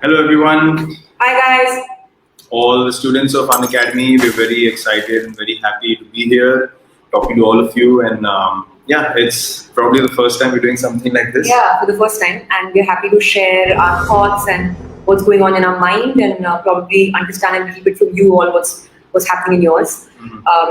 Hello everyone, Hi guys. all the students of Fun Academy. We're very excited and very happy to be here, talking to all of you. And yeah, it's probably the first time we're doing something like this. Yeah, for the first time, and we're happy to share our thoughts and what's going on in our mind, and probably understand a little bit from you all what's happening in yours.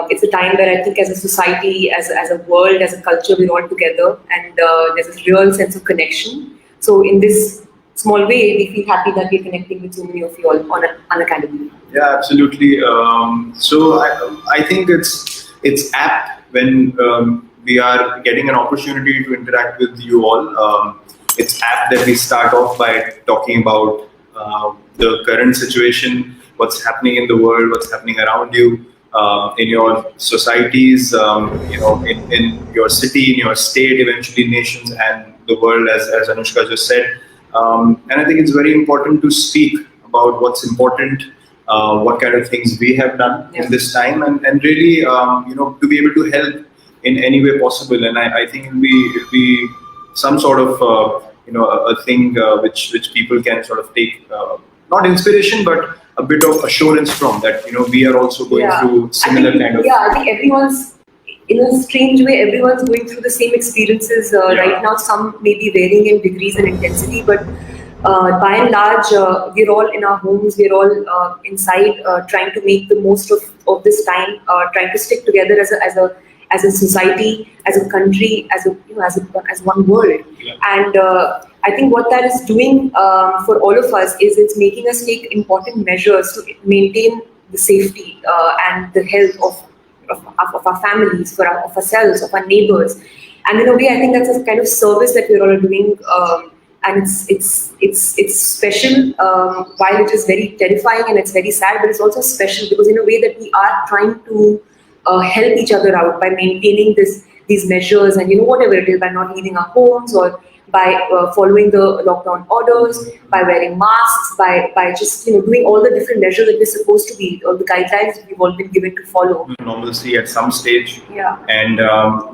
It's a time where I think, as a society, as a world, as a culture, we're all together, and there's this real sense of connection. So, in this small way, we feel happy that we're connecting with so many of you all on an academy. Yeah, absolutely. So I think it's apt when we are getting an opportunity to interact with you all. It's apt that we start off by talking about the current situation, what's happening in the world, what's happening around you, in your societies, in your city, in your state, eventually nations and the world, as Anushka just said. And I think it's very important to speak about what's important, what kind of things we have done in this time, and really, to be able to help in any way possible. And I think it'll be some sort of, a thing which people can sort of take, not inspiration, but a bit of assurance from that. We are also going through similar kind of. Yeah, I think everyone's, in a strange way, everyone's going through the same experiences right now. Some may be varying in degrees and intensity, but by and large, we're all in our homes. We're all inside, trying to make the most of this time, trying to stick together as a society, as a country, as one world. And I think what that is doing for all of us is it's making us take important measures to maintain the safety and the health of our families, of ourselves, of our neighbors. And in a way, I think that's a kind of service that we're all doing. And it's special, while it is very terrifying and it's very sad, but it's also special because in a way that we are trying to help each other out by maintaining these measures, and whatever it is, by not leaving our homes, or by following the lockdown orders, by wearing masks, by just doing all the different measures that we're supposed to be, all the guidelines we've all been given to follow. Normalcy at some stage. Yeah. And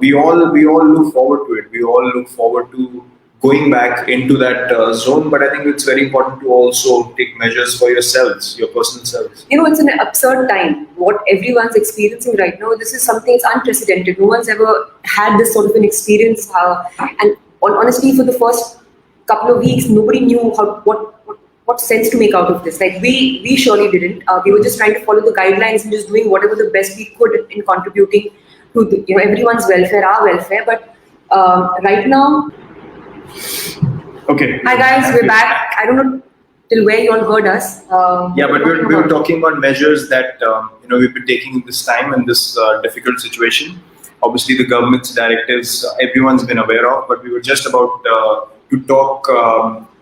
we all look forward to it. We all look forward to going back into that zone. But I think it's very important to also take measures for yourselves, your personal selves. It's an absurd time. What everyone's experiencing right now, this is something that's unprecedented. No one's ever had this sort of an experience. And honestly, for the first couple of weeks, nobody knew what sense to make out of this. Like we surely didn't. We were just trying to follow the guidelines and just doing whatever the best we could in contributing to everyone's welfare, our welfare. But right now. Okay. Hi guys, we're back. I don't know till where you all heard us. Yeah, but we were talking about measures that we've been taking this time in this difficult situation. Obviously, the government's directives, everyone's been aware of, but we were just about to talk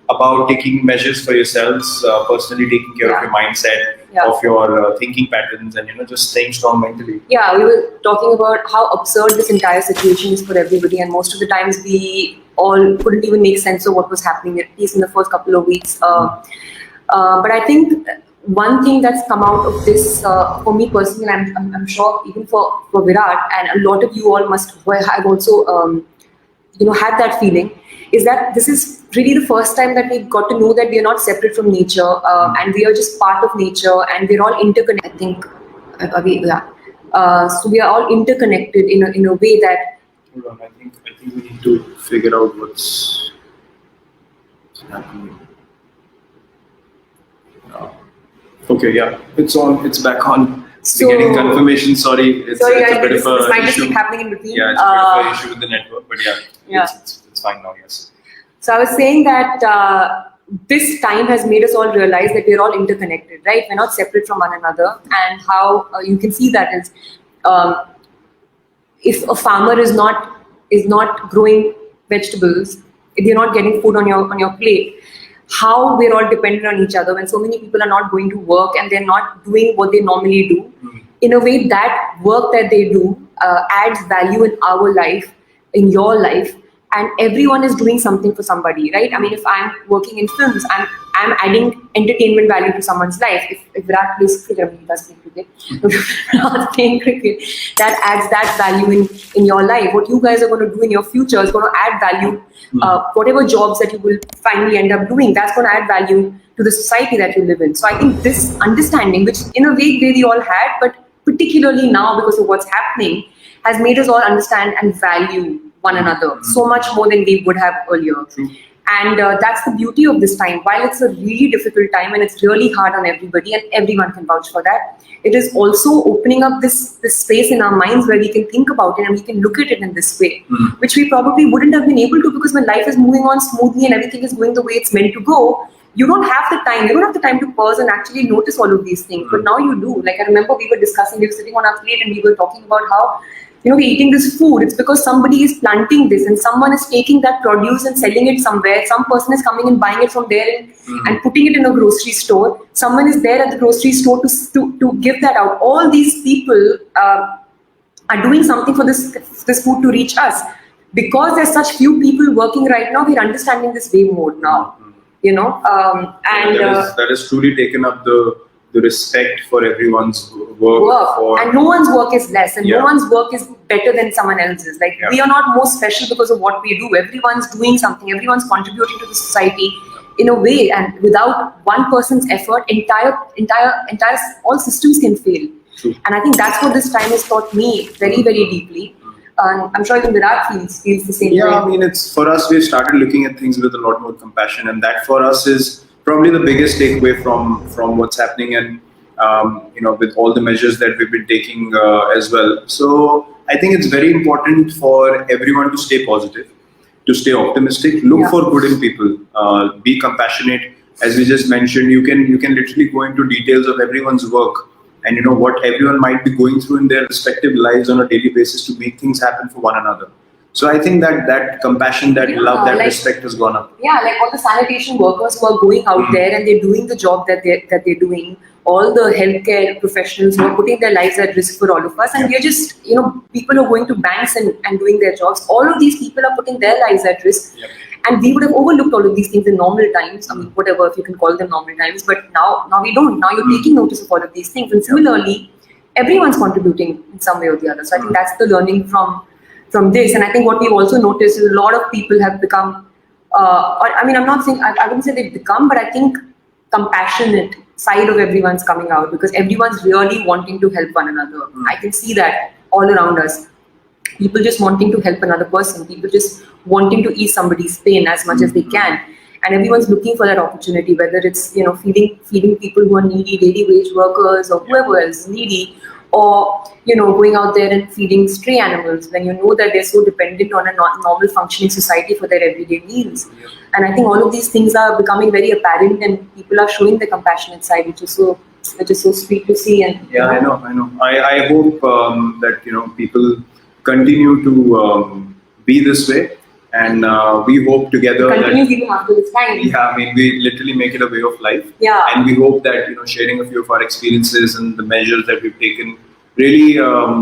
about taking measures for yourselves, personally taking care of your mindset, of your thinking patterns, and just staying strong mentally. Yeah, we were talking about how absurd this entire situation is for everybody, and most of the times we all couldn't even make sense of what was happening, at least in the first couple of weeks. But I think one thing that's come out of this, for me personally, and I'm sure even for Virat, and a lot of you all must have also had that feeling, is that this is really the first time that we got to know that we are not separate from nature, and we are just part of nature, and we're all interconnected. I think, so we are all interconnected in a way that. Hold on, I think we need to figure out what's happening. Okay, yeah, it's on. It's back on. So, we're getting confirmation. Sorry, it's a bit of this a might just issue. keep happening in between. Yeah, it's a bit of an issue with the network, but yeah. It's fine now. Yes. So I was saying that this time has made us all realize that we're all interconnected, right? We're not separate from one another, and how you can see that is, if a farmer is not growing vegetables, if you're not getting food on your plate, how we're all dependent on each other when so many people are not going to work and they're not doing what they normally do. In a way, that work that they do adds value in our life, in your life, and everyone is doing something for somebody, right? I mean, if I'm working in films, I'm adding entertainment value to someone's life. If Virat plays cricket, I mean, he does play cricket. Virat playing cricket, that adds that value in your life. What you guys are going to do in your future is going to add value. Whatever jobs that you will finally end up doing, that's going to add value to the society that you live in. So I think this understanding, which in a way we all had, but particularly now because of what's happening, has made us all understand and value one another so much more than we would have earlier. And that's the beauty of this time. While it's a really difficult time and it's really hard on everybody, and everyone can vouch for that, it is also opening up this space in our minds where we can think about it and we can look at it in this way, which we probably wouldn't have been able to, because when life is moving on smoothly and everything is going the way it's meant to go, you don't have the time. You don't have the time to pause and actually notice all of these things. But now you do. Like, I remember we were sitting on our plate and we were talking about how, we're eating this food. It's because somebody is planting this and someone is taking that produce and selling it somewhere. Some person is coming and buying it from there and putting it in a grocery store. Someone is there at the grocery store to give that out. All these people are doing something for this food to reach us. Because there's such few people working right now, we're understanding this way more now. That has truly taken up the respect for everyone's work. And no one's work is less, and no one's work is better than someone else's. Like, we are not more special because of what we do. Everyone's doing something. Everyone's contributing to the society in a way, and without one person's effort, entire all systems can fail. True. And I think that's what this time has taught me very, very deeply. I'm sure even Virat feels the same way. Yeah, I mean, it's for us, we've started looking at things with a lot more compassion, and that for us is probably the biggest takeaway from what's happening, and with all the measures that we've been taking as well. So I think it's very important for everyone to stay positive, to stay optimistic, look for good in people, be compassionate. As we just mentioned, you can literally go into details of everyone's work and what everyone might be going through in their respective lives on a daily basis to make things happen for one another. So I think that compassion, that love, that respect has gone up. Yeah, like all the sanitation workers who are going out there and they're doing the job that they're doing. All the healthcare professionals who are putting their lives at risk for all of us. And we're just, people who are going to banks and doing their jobs. All of these people are putting their lives at risk. Yep. And we would have overlooked all of these things in normal times. I mean, whatever, if you can call them normal times. But now we don't. Now you're taking notice of all of these things. And similarly, everyone's contributing in some way or the other. So I think that's the learning from this. And I think what we've also noticed is a lot of people have become, I'm not saying, I wouldn't say they've become, but I think compassionate side of everyone's coming out, because everyone's really wanting to help one another. I can see that all around us. People just wanting to help another person. People just wanting to ease somebody's pain as much as they can. And everyone's looking for that opportunity, whether it's, feeding people who are needy, daily wage workers, or whoever else needy, or, going out there and feeding stray animals when you know that they're so dependent on a normal functioning society for their everyday meals. And I think all of these things are becoming very apparent, and people are showing the compassionate side, which is so sweet to see. And I know. I hope that people continue to be this way, and we hope together continues even after this time. Yeah, I mean, we literally make it a way of life. Yeah. And we hope that sharing a few of our experiences and the measures that we've taken really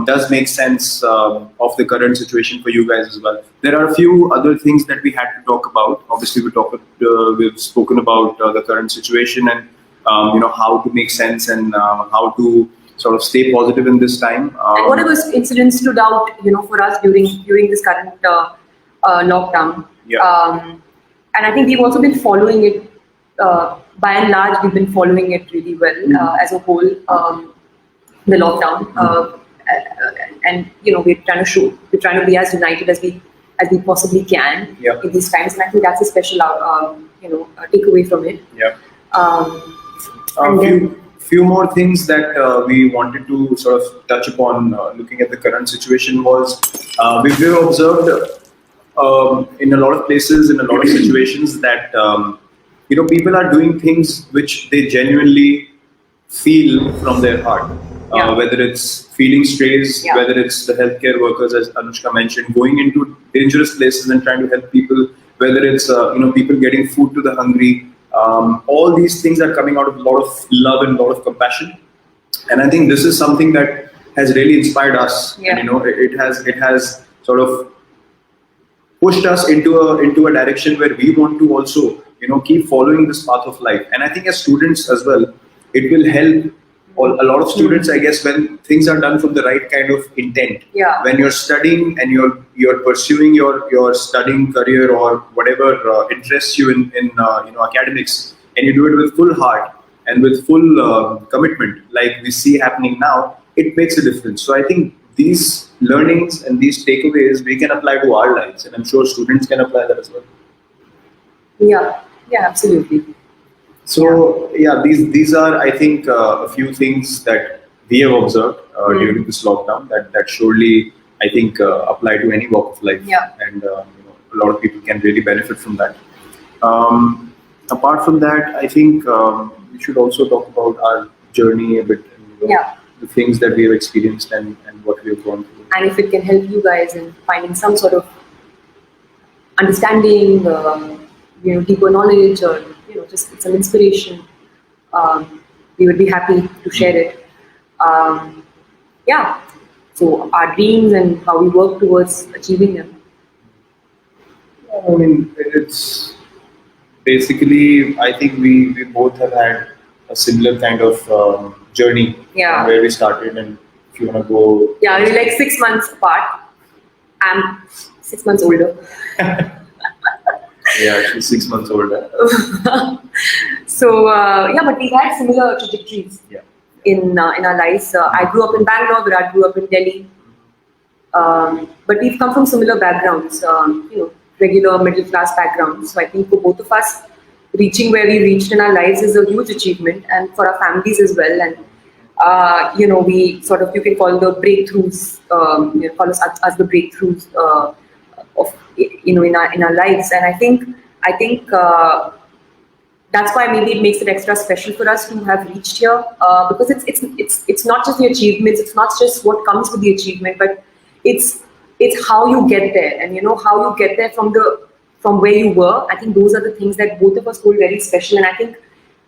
does make sense of the current situation for you guys as well. There are a few other things that we had to talk about. Obviously, we've spoken about the current situation and how to make sense and how to sort of stay positive in this time. And whatever incidents stood out, for us during this current lockdown. Yeah. And I think we've also been following it. By and large, we've been following it really well as a whole. The lockdown, and we're trying to be as united as we possibly can in these times, and I think that's a special takeaway from it. Few more things that we wanted to sort of touch upon looking at the current situation was we've observed in a lot of places, in a lot of situations that people are doing things which they genuinely feel from their heart. Whether it's feeding strays, whether it's the healthcare workers, as Anushka mentioned, going into dangerous places and trying to help people, whether it's people getting food to the hungry. All these things are coming out of a lot of love and a lot of compassion, and I think this is something that has really inspired us. And it has sort of pushed us into a direction where we want to also, keep following this path of life. And I think as students as well, it will help a lot of students, I guess, when things are done from the right kind of intent. Yeah. When you're studying and you're pursuing your studying career or whatever interests you in academics, and you do it with full heart and with full commitment, like we see happening now, it makes a difference. So I think these learnings and these takeaways we can apply to our lives, and I'm sure students can apply that as well. Yeah, yeah, absolutely. So yeah, these are, I think, a few things that we have observed during this lockdown that surely, I think, apply to any walk of life. Yeah. And a lot of people can really benefit from that. Apart from that, I think we should also talk about our journey a bit. Yeah. The things that we have experienced and what we have gone through. And if it can help you guys in finding some sort of understanding, deeper knowledge, or just some inspiration, we would be happy to share it. Yeah. So our dreams and how we work towards achieving them. I mean, it's basically, I think we both have had a similar kind of journey Yeah. from where we started, and if you want to go, Yeah, we're like 6 months apart. I'm 6 months older. yeah, she's 6 months older. So but we've had similar trajectories Yeah. in our lives. I grew up in Bangalore. Virat grew up in Delhi. But we've come from similar backgrounds. Regular middle class backgrounds. So I think for both of us, reaching where we reached in our lives is a huge achievement, and for our families as well. And we sort of, you can call the breakthroughs, call us as the breakthroughs of in our lives. And I think that's why maybe it makes it extra special for us to have reached here, because it's not just the achievements, it's not just what comes with the achievement, but it's how you get there, and how you get there from where you were. I think those are the things that both of us hold very special, and I think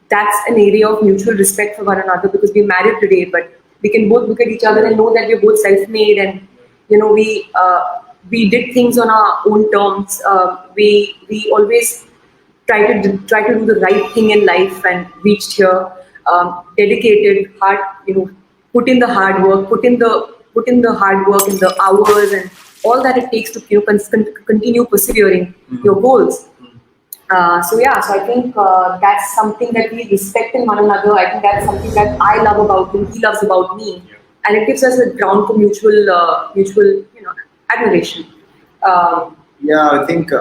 that's an area of mutual respect for one another, because we're married today, but we can both look at each other and know that we're both self-made, and we did things on our own terms. We always try to do the right thing in life, and reached here. Dedicated, hard, put in the hard work, put in the hard work and the hours and all that it takes to continue persevering your goals. So I think that's something that we respect in one another. I think that's something that I love about him, he loves about me, and it gives us a ground for mutual admiration. Yeah, I think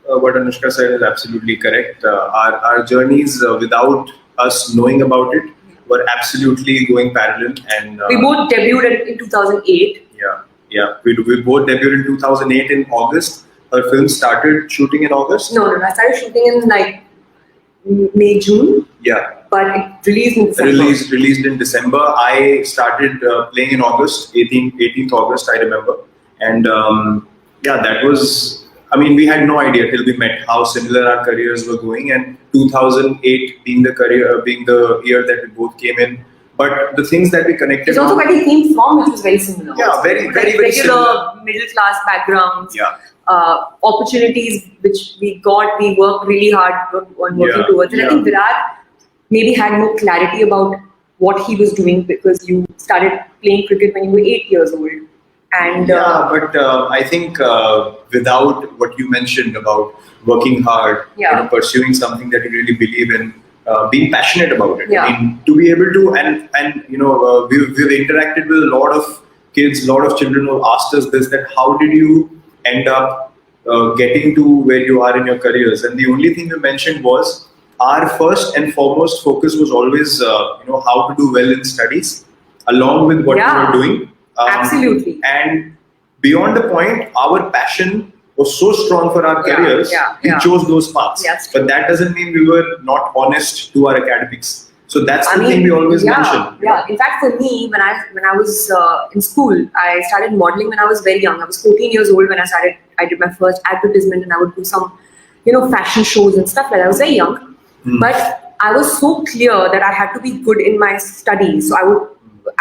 what Anushka said is absolutely correct. Our journeys, without us knowing about it, were absolutely going parallel. And we both debuted in 2008. Yeah. We both debuted in 2008 in August. Her film started shooting in August. No. I started shooting in like May, June. Yeah. But it released in December. Released in December. I started playing in August, 18th August, I remember. And that was, I mean, we had no idea till we met how similar our careers were going, and 2008 being the year that we both came in. But the things that we connected. It's also where we came from, which was very similar. Yeah, very regular similar. middle class backgrounds. Yeah. Opportunities which we got, we worked really hard on working towards. And I think Virat maybe had more clarity about what he was doing, because you started playing cricket when you were 8 years old. And but I think without what you mentioned about working hard, pursuing something that you really believe in, being passionate about it. Yeah. I mean, to be able to, and we've interacted with a lot of kids, a lot of children who asked us this, that how did you end up getting to where you are in your careers? And the only thing you mentioned was our first and foremost focus was always how to do well in studies, along with what we were doing. Absolutely. And beyond the point, our passion was so strong for our careers, we chose those paths. Yes. But that doesn't mean we were not honest to our academics. So that's the thing we always mention. Yeah. In fact, for me, when I was in school, I started modeling when I was very young. I was 14 years old when I started. I did my first advertisement, and I would do some, fashion shows and stuff like that. I was very young, but I was so clear that I had to be good in my studies. So I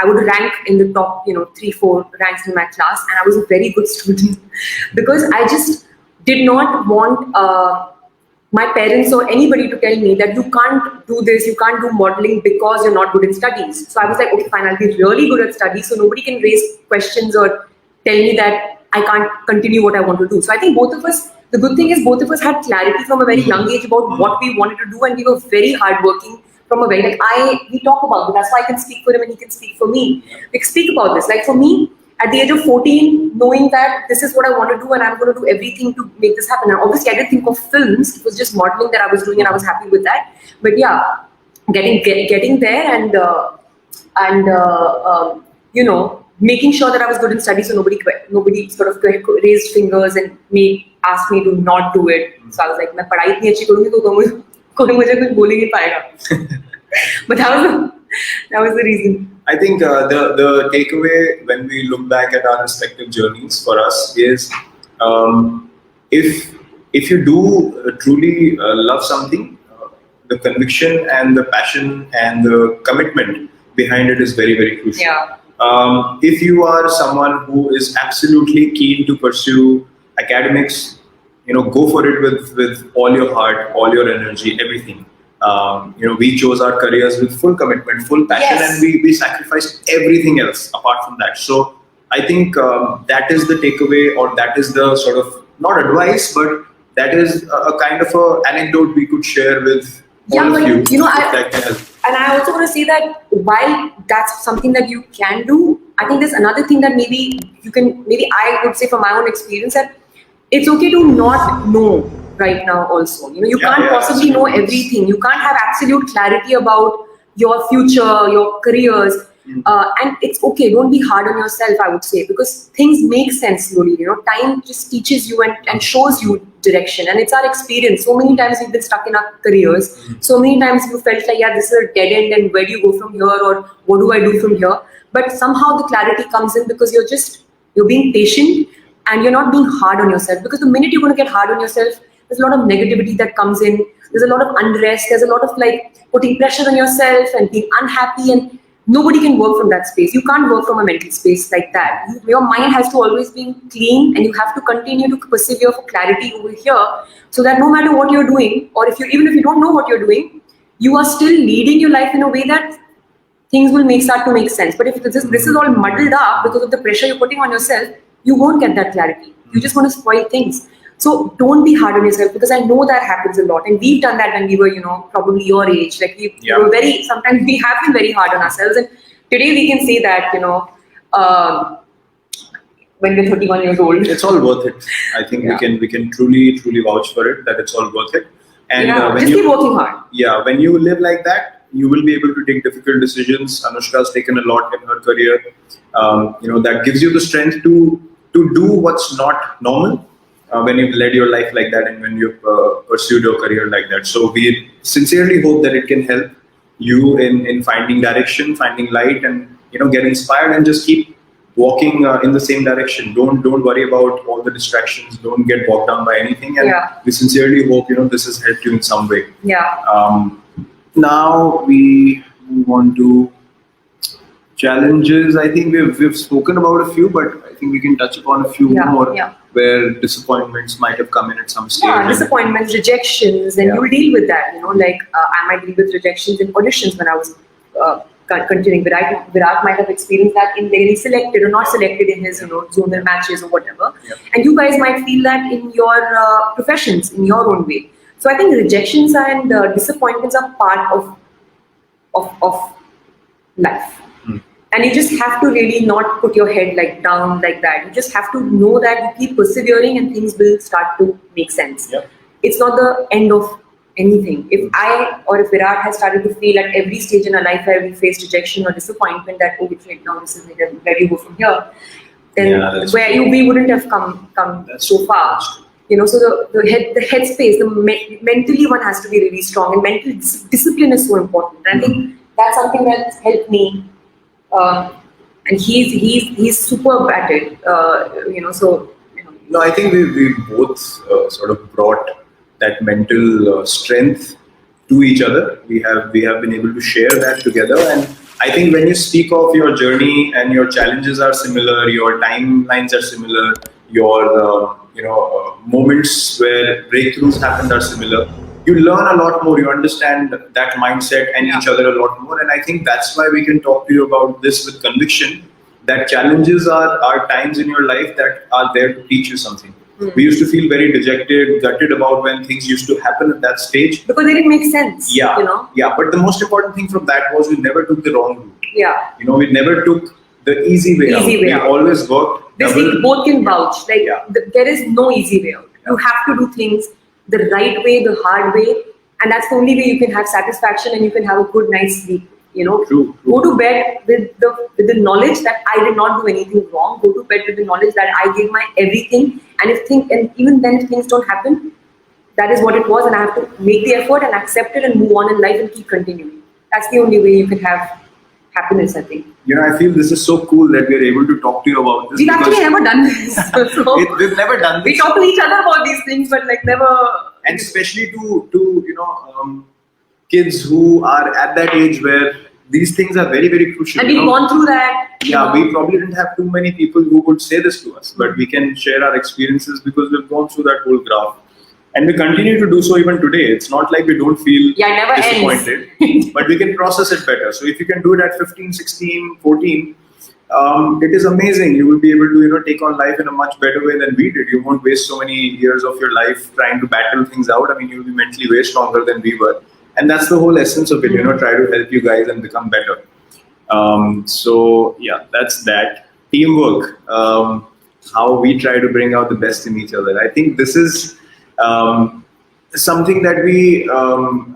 would rank in the top, 3-4 ranks in my class, and I was a very good student because I just did not want my parents or anybody to tell me that you can't do this, you can't do modeling because you're not good in studies. So I was like, okay, fine, I'll be really good at studies, so nobody can raise questions or tell me that I can't continue what I want to do. So I think both of us, the good thing is both of us had clarity from a very young age about what we wanted to do, and we were very hardworking from a very, we talk about it. That's why I can speak for him and he can speak for me. We speak about this. Like for me, at the age of 14, knowing that this is what I want to do and I'm going to do everything to make this happen. And obviously, I didn't think of films. It was just modeling that I was doing, and I was happy with that. But yeah, getting there and making sure that I was good in studies, so nobody sort of raised fingers and asked me to not do it. So I was like, मैं पढ़ाई इतनी अच्छी करूँगी तो कोई मुझे कुछ बोल ही नहीं पाएगा. But that was the reason. I think the takeaway when we look back at our respective journeys for us is if you do truly love something, the conviction and the passion and the commitment behind it is very, very crucial. Yeah. If you are someone who is absolutely keen to pursue academics, go for it with all your heart, all your energy, everything. We chose our careers with full commitment, full passion, Yes. and we sacrificed everything else apart from that. So I think that is the takeaway, or that is the sort of, not advice, but that is a kind of a anecdote we could share with all of you. If that can help. And I also want to say that while that's something that you can do, I think there's another thing that maybe I would say from my own experience, that it's okay to not know right now also. You can't possibly know everything. You can't have absolute clarity about your future, your careers. And it's okay, don't be hard on yourself, I would say, because things make sense slowly. Time just teaches you and shows you direction, and it's our experience. So many times we've been stuck in our careers. So many times you felt like, yeah, this is a dead end, and where do you go from here, or what do I do from here? But somehow the clarity comes in because you're being patient and you're not being hard on yourself. Because the minute you're going to get hard on yourself, there's a lot of negativity that comes in. There's a lot of unrest. There's a lot of putting pressure on yourself and being unhappy, and nobody can work from that space. You can't work from a mental space like that. Your mind has to always be clean, and you have to continue to persevere for clarity over here, so that no matter what you're doing, or even if you don't know what you're doing, you are still leading your life in a way that things will start to make sense. But if this is all muddled up because of the pressure you're putting on yourself, you won't get that clarity. You just want to spoil things. So don't be hard on yourself, because I know that happens a lot, and we've done that when we were, probably your age. We were sometimes we have been very hard on ourselves, and today we can say that, when we're 31 years old, it's all worth it. I think we can truly vouch for it, that it's all worth it. And just keep working hard. Yeah, when you live like that, you will be able to take difficult decisions. Anushka has taken a lot in her career. That gives you the strength to do what's not normal. When you've led your life like that, and when you've pursued your career like that. So we sincerely hope that it can help you in finding direction, finding light, and get inspired and just keep walking in the same direction. Don't worry about all the distractions. Don't get bogged down by anything. And we sincerely hope this has helped you in some way. Yeah. Now we move on to challenges. I think we've spoken about a few, but I think we can touch upon a few more. Where disappointments might have come in at some stage. Disappointments, rejections, and you'll deal with that. I might deal with rejections in auditions when I was continuing. Virat might have experienced that in getting selected or not selected in his zonal matches or whatever. And you guys might feel that in your professions, in your own way. So I think rejections and disappointments are part of life. And you just have to really not put your head down like that. You just have to know that you keep persevering and things will start to make sense. It's not the end of anything. If I or if Virat has started to feel at every stage in our life where we face rejection or disappointment that, oh, wait, now this is where do you go from here, then we wouldn't have come so far. So the headspace, mentally one has to be really strong, and mental discipline is so important. And I think that's something that's helped me. And he's superb at it. No, I think we both sort of brought that mental strength to each other. We have been able to share that together, and I think when you speak of your journey and your challenges are similar, your timelines are similar, your moments where breakthroughs happened are similar. You learn a lot more. You understand that mindset and each other a lot more. And I think that's why we can talk to you about this with conviction. That challenges are times in your life that are there to teach you something. We used to feel very dejected, gutted about when things used to happen at that stage. Because they didn't make sense. Yeah, yeah. But the most important thing from that was we never took the wrong route. Yeah. We never took the easy way out. We always worked. This we both can vouch. There is no easy way out. You have to do things the right way, the hard way, and that's the only way you can have satisfaction and you can have a good night's sleep. True. Go to bed with the knowledge that I did not do anything wrong. Go to bed with the knowledge that I gave my everything, and even then if things don't happen, that is what it was, and I have to make the effort and accept it and move on in life and keep continuing. That's the only way you can have happiness, I think. I feel this is so cool that we are able to talk to you about this. We've actually never done this. We've never done this. We talk to each other about these things, but never. And especially to kids who are at that age where these things are very, very crucial. And we've gone through that. Yeah, we probably didn't have too many people who would say this to us, but we can share our experiences because we've gone through that whole graph. And we continue to do so even today. It's not like we don't feel disappointed, but we can process it better. So if you can do it at 15, 16, 14, it is amazing. You will be able to take on life in a much better way than we did. You won't waste so many years of your life trying to battle things out. I mean, you'll be mentally way stronger than we were. And that's the whole essence of it, try to help you guys and become better. So yeah, that's that. Teamwork, how we try to bring out the best in each other. I think this is something that we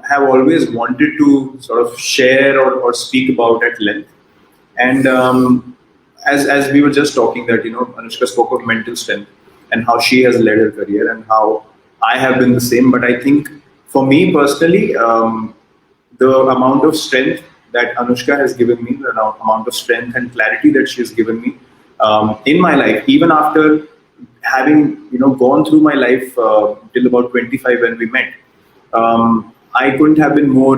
have always wanted to sort of share or speak about at length. And as we were just talking that, Anushka spoke of mental strength and how she has led her career and how I have been the same. But I think for me personally, the amount of strength that Anushka has given me, the amount of strength and clarity that she has given me in my life, even after having gone through my life till about 25 when we met, I couldn't have been more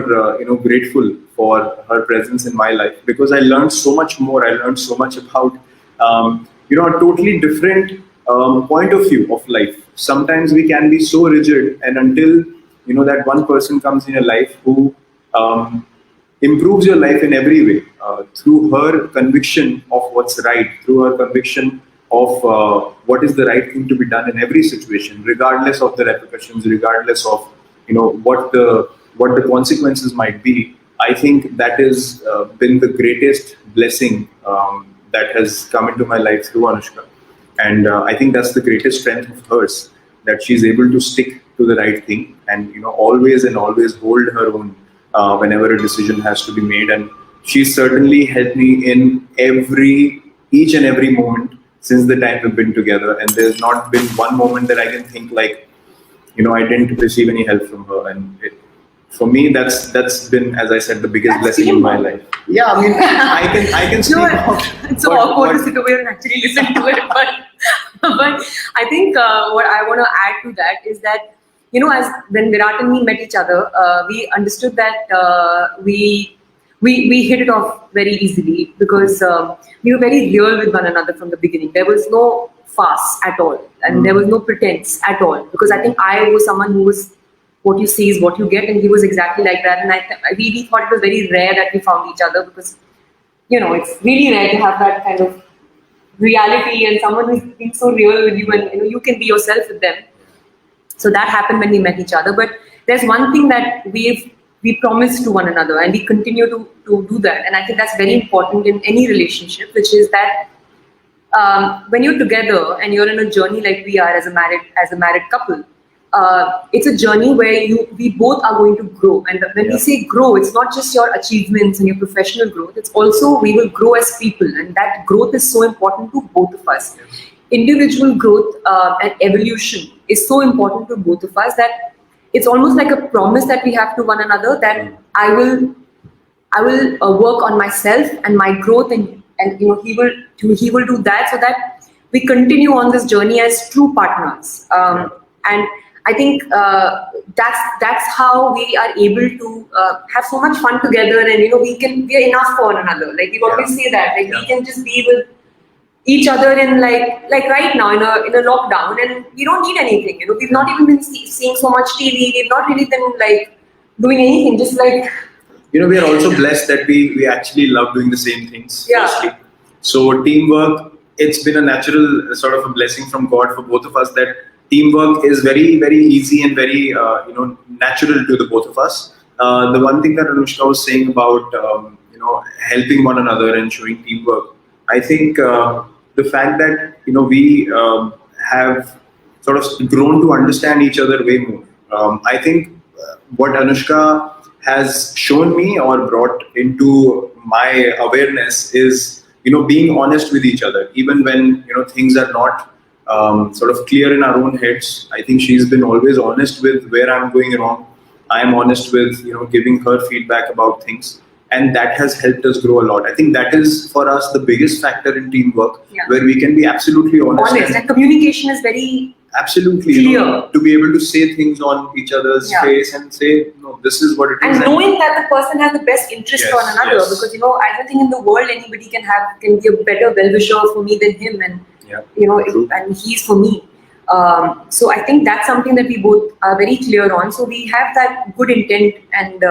grateful for her presence in my life, because I learned so much more. I learned so much about a totally different point of view of life. Sometimes we can be so rigid, and until that one person comes in your life who improves your life in every way through her conviction of what's right, through her conviction of what is the right thing to be done in every situation, regardless of the repercussions, regardless of what the consequences might be. I think that has been the greatest blessing that has come into my life through Anushka, and I think that's the greatest strength of hers, that she's able to stick to the right thing and always hold her own whenever a decision has to be made. And she's certainly helped me in each and every moment since the time we've been together, and there's not been one moment that I can think like I didn't receive any help from her. And for me, that's been, as I said, the biggest blessing in my life. Yeah, I mean, I can speak. It's so awkward to sit over and actually listen to it, but I think what I want to add to that is that as when Virat and me met each other, we understood that we hit it off very easily, because we were very real with one another from the beginning. There was no farce at all, and there was no pretense at all, because I think I was someone who was, what you see is what you get, and he was exactly like that. And we thought it was very rare that we found each other, because it's really rare to have that kind of reality and someone who's being so real with you, and you can be yourself with them. So that happened when we met each other. But there's one thing that we promised to one another, and we continue to do that. And I think that's very important in any relationship, which is that when you're together and you're in a journey like we are as a married couple, it's a journey where we both are going to grow. And when we say grow, it's not just your achievements and your professional growth. It's also we will grow as people, and that growth is so important to both of us. Individual growth and evolution is so important to both of us that it's almost like a promise that we have to one another, that I will work on myself and my growth, and he will do that, so that we continue on this journey as true partners. And I think that's how we are able to have so much fun together, and we are enough for one another. Like we always say that, we can just be with each other in like right now in a lockdown, and we don't need anything. We've not even been seeing so much TV. We've not really been like doing anything. Just like We are also blessed that we actually love doing the same things. Yeah. Firstly, so teamwork. It's been a natural sort of a blessing from God for both of us that teamwork is very very easy and very natural to the both of us. The one thing that Anushka was saying about helping one another and showing teamwork, I think the fact that we have sort of grown to understand each other way more. I think what Anushka has shown me or brought into my awareness is being honest with each other, even when things are not sort of clear in our own heads. I think she's been always honest with where I'm going wrong. I'm honest with giving her feedback about things, and that has helped us grow a lot. I think that is for us the biggest factor in teamwork, Yeah. where we can be absolutely honest. and communication is very Absolutely, clear. to be able to say things on each other's Yeah. face and say, no, this is what it is. and knowing that the person has the best interest Yes, on another, yes. because I don't think in the world anybody can be a better well-wisher for me than him, and Yeah, true. and he's for me. So I think that's something that we both are very clear on. So we have that good intent, and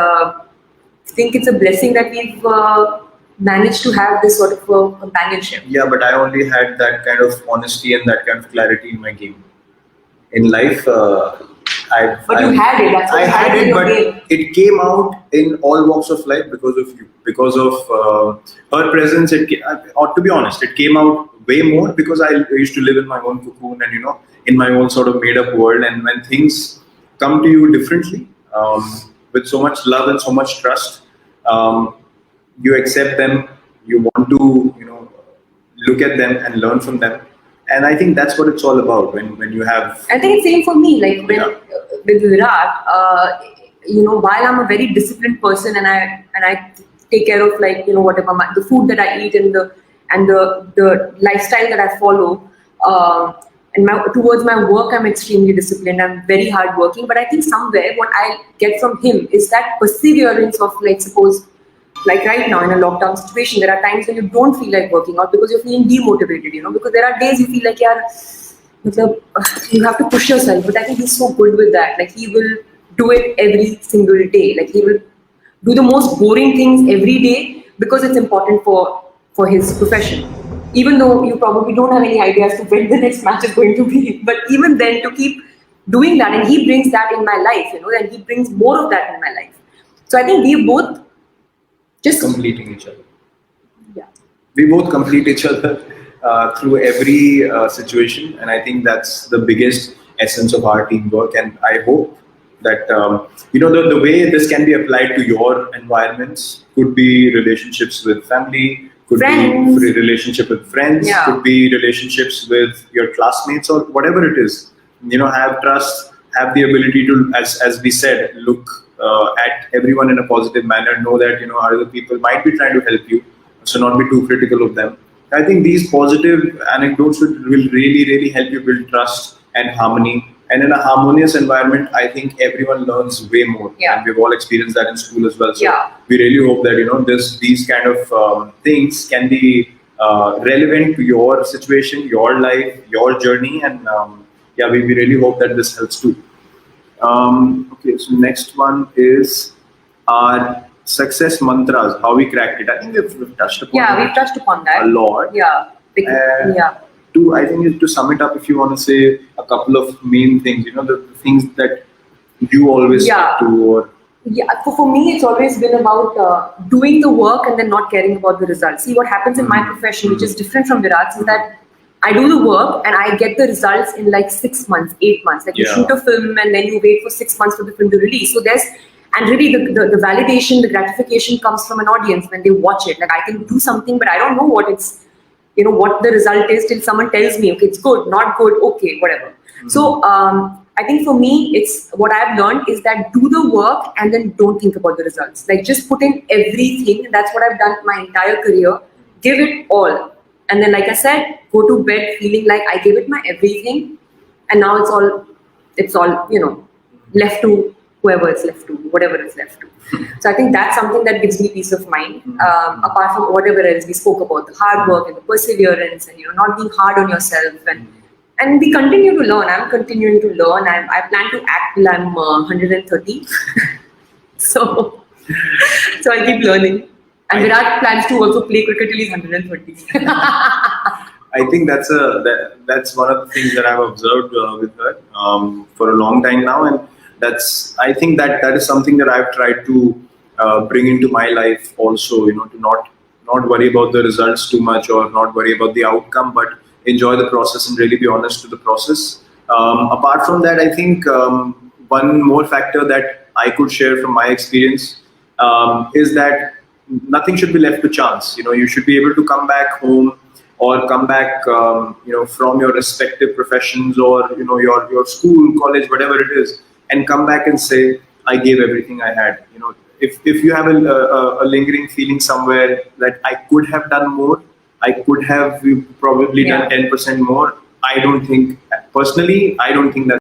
think it's a blessing that we've managed to have this sort of companionship. Yeah, but I only had that kind of honesty and that kind of clarity in my game. In life, But you had it. That's what I you had in it, your but game. it came out in all walks of life because of you, because of her presence. Or to be honest, it came out way more because I used to live in my own cocoon and in my own sort of made-up world. And when things come to you differently, with so much love and so much trust, you accept them. You want to look at them and learn from them. And I think that's what it's all about when you have. I think it's same for me. Like when Yeah. with Virat, while I'm a very disciplined person, and I take care of whatever the food that I eat and the lifestyle that I follow, and towards my work I'm extremely disciplined. I'm very hardworking. But I think somewhere what I get from him is that perseverance of suppose. Like right now in a lockdown situation, there are times when you don't feel like working out because you're feeling demotivated, because there are days you feel like you have to push yourself. But I think he's so good with that. Like he will do it every single day. Like he will do the most boring things every day because it's important for his profession. Even though you probably don't have any idea as to when the next match is going to be, but even then to keep doing that, and he brings that in my life, and he brings more of that in my life. So I think we both just Completing each other. Yeah. We both complete each other through every situation, and I think that's the biggest essence of our teamwork. And I hope that the way this can be applied to your environments could be relationships with family, could Friends. be relationship with friends, Yeah. could be relationships with your classmates or whatever it is. Have trust, have the ability to, as we said, look at everyone in a positive manner. Know that other people might be trying to help you, so not be too critical of them. I think these positive anecdotes will really really help you build trust and harmony. And in a harmonious environment, I think everyone learns way more. Yeah. And we've all experienced that in school as well. So Yeah. we really hope that these kind of things can be relevant to your situation, your life, your journey, and we really hope that this helps too. Okay, so next one is our success mantras, how we cracked it. I think we've touched upon we've touched upon that a lot. Yeah. And Yeah. I think to sum it up, if you want to say a couple of main things, the things that you always Yeah. stick to, or Yeah, for me, it's always been about doing the work and then not caring about the results. See, what happens in my profession, which is different from Virat's, is that I do the work and I get the results in like 6 months, 8 months. Like you Yeah. shoot a film and then you wait for 6 months for the film to release. So and really the validation, the gratification comes from an audience when they watch it. Like I can do something, but I don't know what the result is till someone tells me, okay, it's good, not good, okay, whatever. So I think for me, it's what I've learned is that do the work and then don't think about the results. Like just put in everything. And that's what I've done my entire career. Give it all. And then, like I said, go to bed feeling like I gave it my everything. And now it's all left to whoever is left to, whatever is left to. So I think that's something that gives me peace of mind. Apart from whatever else we spoke about, the hard work and the perseverance, and not being hard on yourself, and we continue to learn. I'm continuing to learn. I plan to act till I'm 130. so I'll keep learning. And Virat plans to also play cricket till he's 130. I think that's one of the things that I've observed with her for a long time now, and I think that is something that I've tried to bring into my life also. To not worry about the results too much, or not worry about the outcome, but enjoy the process and really be honest to the process. Apart from that, I think one more factor that I could share from my experience is that nothing should be left to chance. You should be able to come back home or come back, from your respective professions, or your school, college, whatever it is, and come back and say, I gave everything I had. If you have a lingering feeling somewhere that I could have done more, I could have probably done 10% more. I don't think, personally, I don't think that's